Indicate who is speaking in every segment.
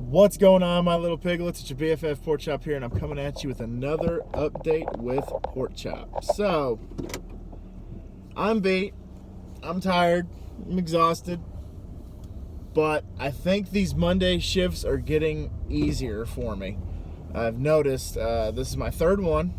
Speaker 1: What's going on, my little piglets? It's your BFF Pork Chop here, and I'm coming at you with another update with Pork Chop. So, I'm beat, I'm tired, I'm exhausted, but I think these Monday shifts are getting easier for me. I've noticed this is my third one,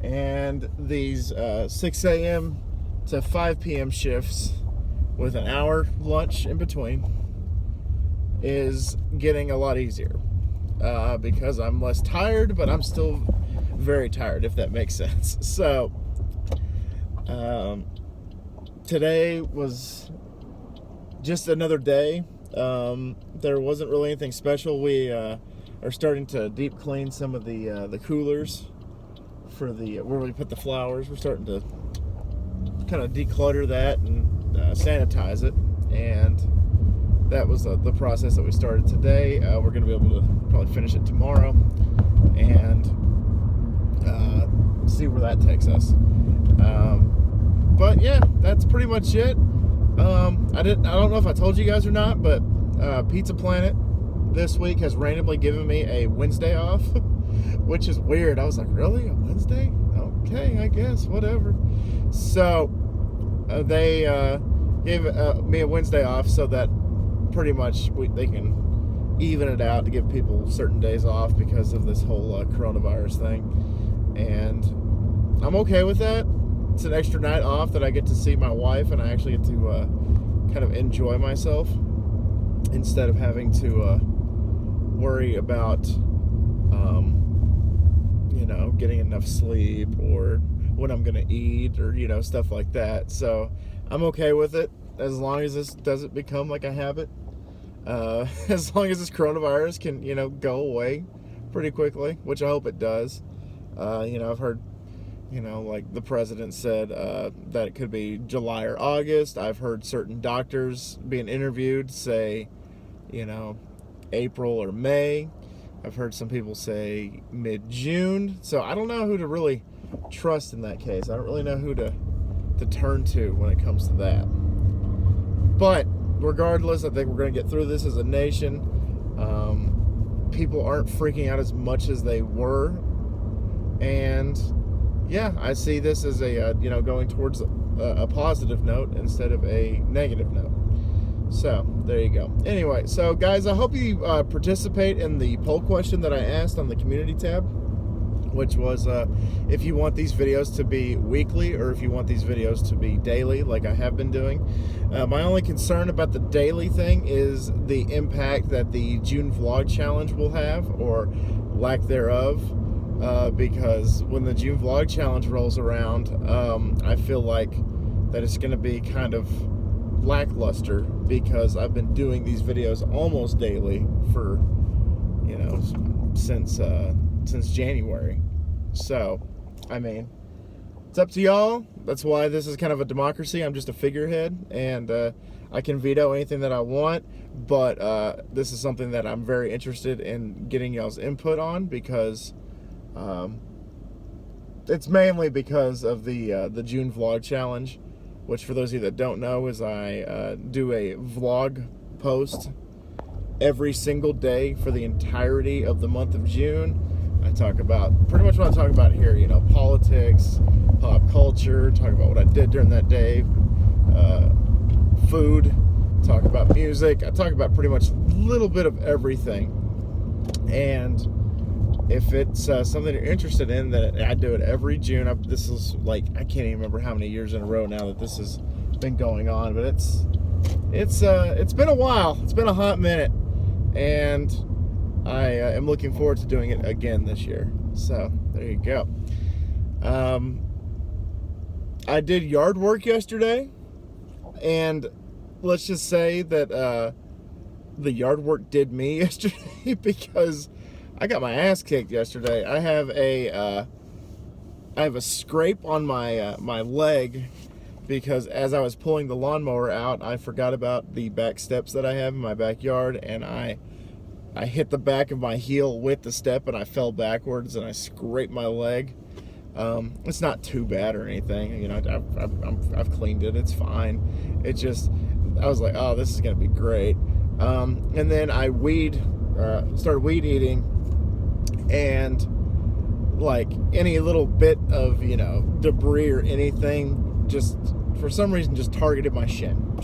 Speaker 1: and these 6 a.m. to 5 p.m. shifts with an hour lunch in between is getting a lot easier because I'm less tired, but I'm still very tired, if that makes sense. So today was just another day. There wasn't really anything special. We are starting to deep clean some of the coolers for the where we put the flowers. We're starting to kind of declutter that and sanitize it, and that was the process that we started today. We're going to be able to probably finish it tomorrow and see where that takes us. But yeah, that's pretty much it. I don't know if I told you guys or not, but Pizza Planet this week has randomly given me a Wednesday off, which is weird. I was like, really? A Wednesday? Okay, I guess, whatever. So they gave me a Wednesday off so that pretty much they can even it out to give people certain days off because of this whole coronavirus thing. And I'm okay with that. It's an extra night off that I get to see my wife, and I actually get to kind of enjoy myself instead of having to worry about getting enough sleep or when I'm gonna eat or stuff like that. So I'm okay with it as long as this doesn't become like a habit. As long as this coronavirus can go away pretty quickly, which I hope it does. I've heard like the president said that it could be July or August. I've heard certain doctors being interviewed say April or May. I've heard some people say mid-June. So I don't know who to really trust in that case. I don't really know who to turn to when it comes to that. But regardless, I think we're going to get through this as a nation. People aren't freaking out as much as they were. And yeah, I see this as a going towards a positive note instead of a negative note. So there you go. Anyway, so guys, I hope you participate in the poll question that I asked on the community tab, which was if you want these videos to be weekly or if you want these videos to be daily like I have been doing. My only concern about the daily thing is the impact that the June vlog challenge will have, or lack thereof, because when the June vlog challenge rolls around, I feel like that it's going to be kind of lackluster because I've been doing these videos almost daily for since January. So I mean, it's up to y'all. That's why this is kind of a democracy. I'm just a figurehead, and I can veto anything that I want, but this is something that I'm very interested in getting y'all's input on, because it's mainly because of the June vlog challenge, which, for those of you that don't know, is I do a vlog post every single day for the entirety of the month of June. I talk about pretty much what I talk about here, politics, pop culture, talk about what I did during that day, food, talk about music. I talk about pretty much a little bit of everything. And if it's something you're interested in, then I do it every June. This is like, I can't even remember how many years in a row now that this has been going on, but it's been a while. It's been a hot minute, and I am looking forward to doing it again this year. So there you go. I did yard work yesterday, and let's just say that the yard work did me yesterday because I got my ass kicked yesterday. I have a scrape on my leg because as I was pulling the lawnmower out, I forgot about the back steps that I have in my backyard, and I hit the back of my heel with the step, and I fell backwards, and I scraped my leg. It's not too bad or anything. I've cleaned it. It's fine. It just, I was like, oh, this is gonna be great. And then I weed started weed eating, and like any little bit of debris or anything, just for some reason just targeted my shin.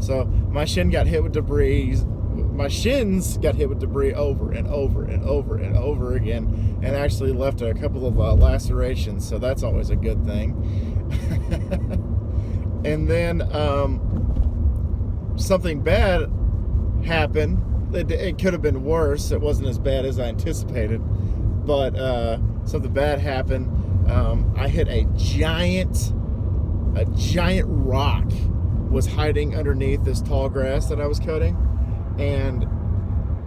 Speaker 1: So my shin got hit with debris. My shins got hit with debris over and over and over and over again, and actually left a couple of lacerations. So that's always a good thing. And then something bad happened. It could have been worse. It wasn't as bad as I anticipated, but something bad happened. I hit a giant rock was hiding underneath this tall grass that I was cutting, and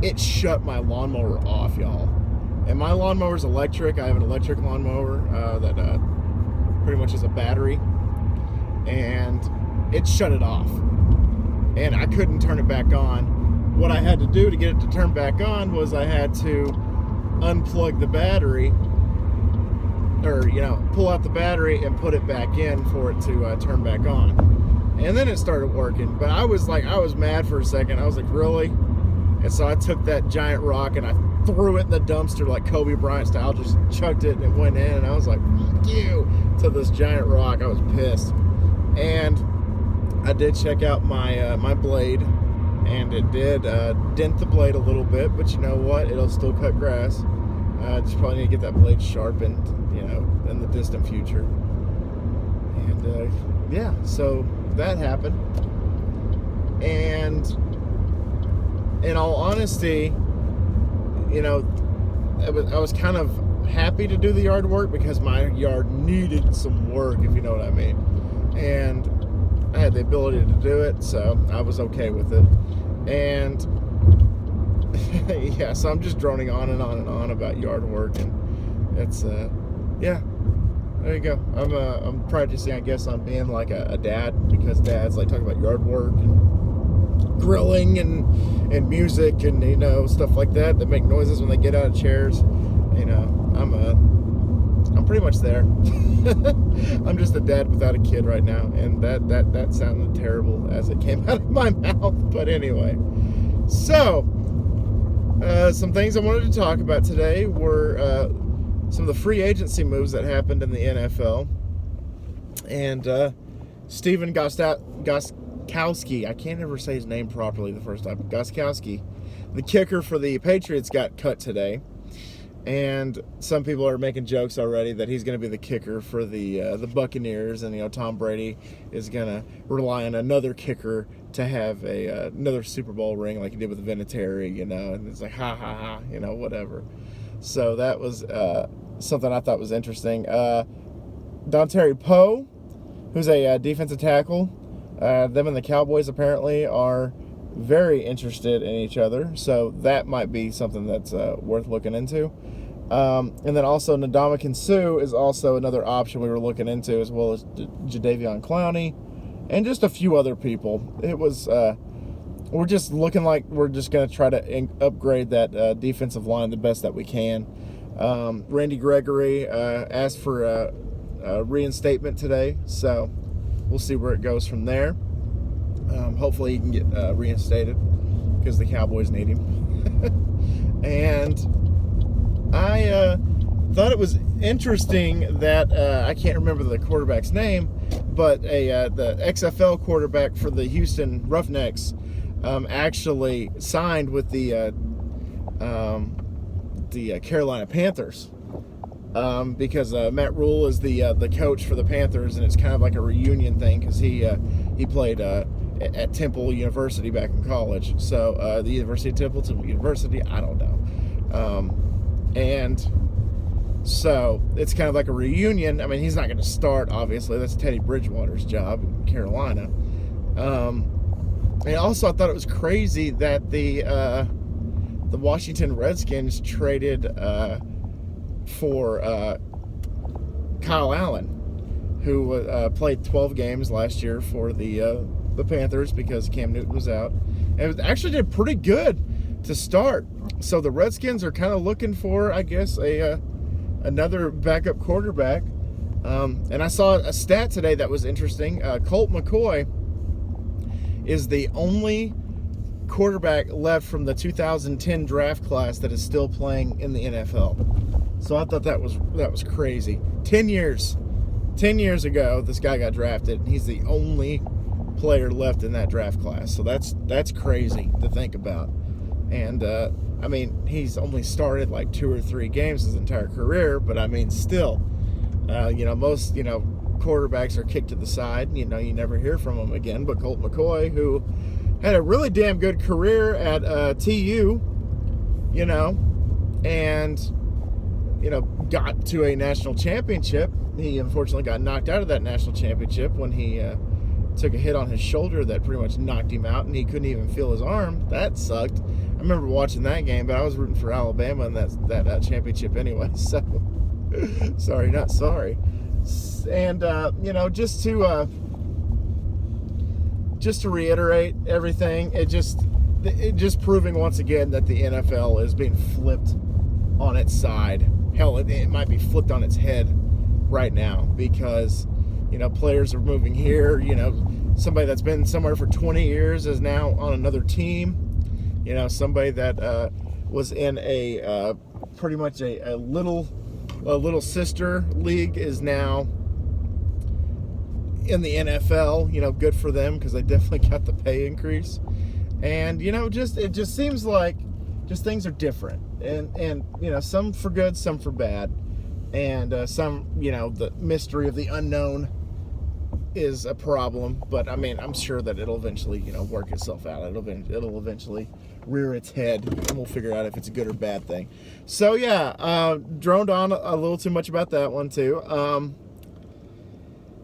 Speaker 1: it shut my lawnmower off, y'all. And my lawnmower's electric. I have an electric lawnmower that pretty much is a battery, and it shut it off, and I couldn't turn it back on. What I had to do to get it to turn back on was I had to unplug the battery, or pull out the battery and put it back in for it to turn back on. And then it started working. But I was mad for a second. I was like, really? And so I took that giant rock and I threw it in the dumpster like Kobe Bryant style, just chucked it and it went in, and I was like, fuck you, to this giant rock. I was pissed. And I did check out my my blade, and it did dent the blade a little bit, but you know what? It'll still cut grass. Just probably need to get that blade sharpened, in the distant future. And yeah, so that happened. And in all honesty, I was kind of happy to do the yard work because my yard needed some work, if you know what I mean. And I had the ability to do it, so I was okay with it. And yeah, so I'm just droning on and on and on about yard work, and it's yeah, there you go. I'm practicing, I guess, on being like a dad, because dads like talking about yard work and grilling and music and stuff like that make noises when they get out of chairs. I'm pretty much there. I'm just a dad without a kid right now, and that sounded terrible as it came out of my mouth. But anyway, so some things I wanted to talk about today were some of the free agency moves that happened in the NFL. And Stephen Gostkowski, I can't ever say his name properly the first time. Gostkowski, the kicker for the Patriots, got cut today. And some people are making jokes already that he's going to be the kicker for the Buccaneers, and Tom Brady is going to rely on another kicker to have another Super Bowl ring like he did with Vinatieri, and it's like ha ha ha, whatever. So that was something I thought was interesting. Dontari Poe, who's a defensive tackle, them and the Cowboys apparently are very interested in each other, so that might be something that's worth looking into. And then also Ndamukong Suh is also another option we were looking into, as well as Jadeveon Clowney and just a few other people. It was we're just looking like we're just going to try to upgrade that defensive line the best that we can. Randy Gregory asked for a reinstatement today, so we'll see where it goes from there. Hopefully he can get reinstated, because the Cowboys need him. And I thought it was interesting that I can't remember the quarterback's name, but the XFL quarterback for the Houston Roughnecks actually signed with the Carolina Panthers, because Matt Rule is the coach for the Panthers, and it's kind of like a reunion thing, because he played at Temple University back in college. So the University of Temple University, I don't know. And so it's kind of like a reunion. I mean, he's not going to start, obviously. That's Teddy Bridgewater's job in Carolina. And also, I thought it was crazy that the Washington Redskins traded for Kyle Allen, who played 12 games last year for the Panthers, because Cam Newton was out, and actually did pretty good to start. So the Redskins are kind of looking for, I guess, another backup quarterback. And I saw a stat today that was interesting. Colt McCoy is the only quarterback left from the 2010 draft class that is still playing in the NFL. So I thought that was crazy. 10 years ago, this guy got drafted, and he's the only player left in that draft class. So that's crazy to think about. And I mean, he's only started like 2 or 3 games his entire career, but I mean, still, most quarterbacks are kicked to the side. You never hear from them again. But Colt McCoy, who had a really damn good career at TU, and got to a national championship. He unfortunately got knocked out of that national championship when he took a hit on his shoulder that pretty much knocked him out, and he couldn't even feel his arm. That sucked. I remember watching that game, but I was rooting for Alabama in that championship anyway. So sorry, not sorry. And just to reiterate everything, it just proving once again that the NFL is being flipped on its side. Hell, it might be flipped on its head right now, because players are moving here. Somebody that's been somewhere for 20 years is now on another team. Somebody that was in a pretty much a little sister league is now in the NFL. Good for them, because they definitely got the pay increase. And it just seems like just things are different, and some for good, some for bad, and some the mystery of the unknown is a problem. But I mean, I'm sure that it'll eventually work itself out. It'll eventually rear its head, and we'll figure out if it's a good or bad thing. So yeah, droned on a little too much about that one too.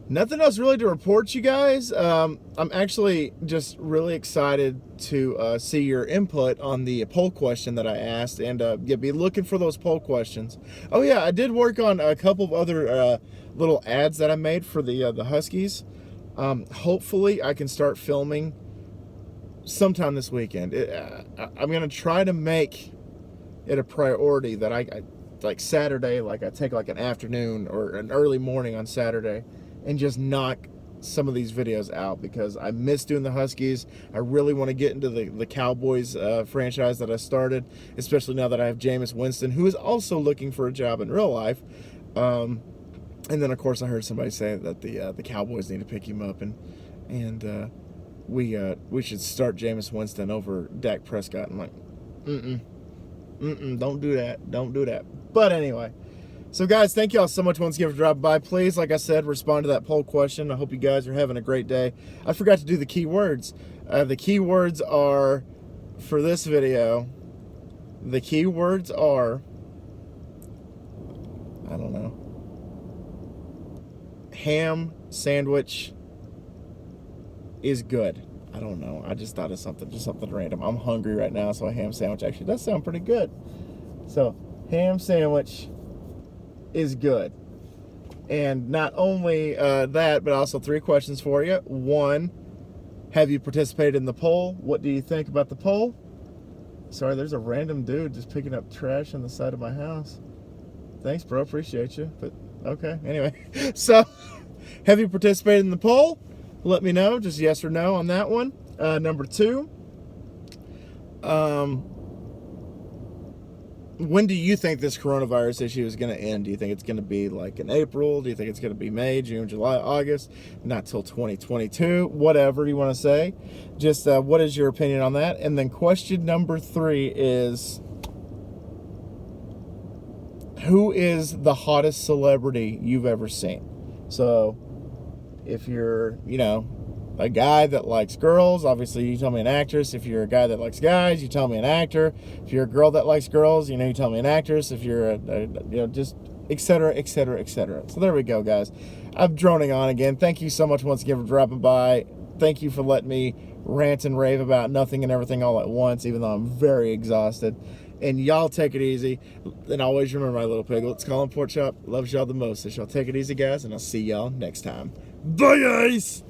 Speaker 1: Nothing else really to report, you guys. I'm actually just really excited to see your input on the poll question that I asked, and be looking for those poll questions. Oh yeah, I did work on a couple of other little ads that I made for the Huskies. Hopefully, I can start filming sometime this weekend. I'm gonna try to make it a priority that I like Saturday, like I take like an afternoon or an early morning on Saturday, and just knock some of these videos out, because I miss doing the Huskies. I really want to get into the Cowboys franchise that I started, especially now that I have Jameis Winston, who is also looking for a job in real life. And then, of course, I heard somebody say that the Cowboys need to pick him up, and we should start Jameis Winston over Dak Prescott. I'm like, don't do that. But anyway. So guys, thank you all so much once again for dropping by. Please, like I said, respond to that poll question. I hope you guys are having a great day. I forgot to do the keywords. The keywords are, for this video, the keywords are, I don't know, ham sandwich is good. I don't know. I just thought of something random. I'm hungry right now, so a ham sandwich actually does sound pretty good. So, ham sandwich is good. And not only that, but also 3 questions for you. 1, have you participated in the poll? What do you think about the poll? Sorry, there's a random dude just picking up trash on the side of my house. Thanks, bro. Appreciate you. But okay, anyway. So, have you participated in the poll? Let me know, just yes or no on that one. Number 2, when do you think this coronavirus issue is going to end? Do you think it's going to be like in April? Do you think it's going to be May, June, July, August? Not till 2022? Whatever you want to say. Just what is your opinion on that? And then question number 3 is, who is the hottest celebrity you've ever seen? So if you're, a guy that likes girls, obviously you tell me an actress. If you're a guy that likes guys, you tell me an actor. If you're a girl that likes girls, you tell me an actress. If you're just etc., etc., etc. So there we go, guys. I'm droning on again. Thank you so much once again for dropping by. Thank you for letting me rant and rave about nothing and everything all at once, even though I'm very exhausted. And y'all take it easy. And always remember, my little piglets, Colin Pork Chop loves y'all the most. So y'all take it easy, guys, and I'll see y'all next time. Bye, guys!